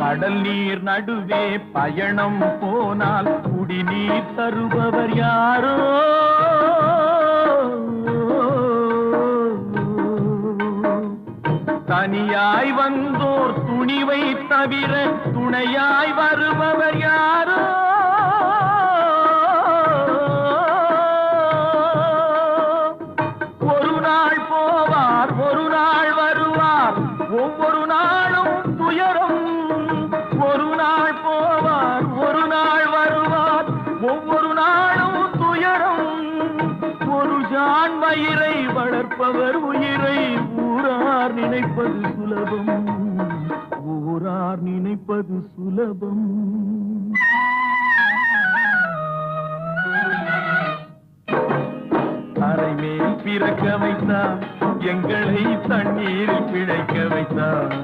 கடல் நீர் நடுவே பயணம் போனால் குடிநீர் தருபவர் யாரோ தனியாய் வந்தோர் துணிவை தவிர துணையாய் வருபவர் யாரோ ஒரு நாள் போவார் ஒரு நாள் வருவார் ஒவ்வொரு நாளும் துயரம் ஒரு நாள் போவார் ஒரு நாள் வருவார் ஒவ்வொரு நாளும் துயரம் ஒரு ஜான் வயிறை வளர்ப்பவர் உயிரை ஊரார் நினைப்பது சுலபம் ஊரார் நினைப்பது சுலபம் அரை மேல் பிறக்க வைத்தார் எங்களை தண்ணீரில் பிழைக்க வைத்தார்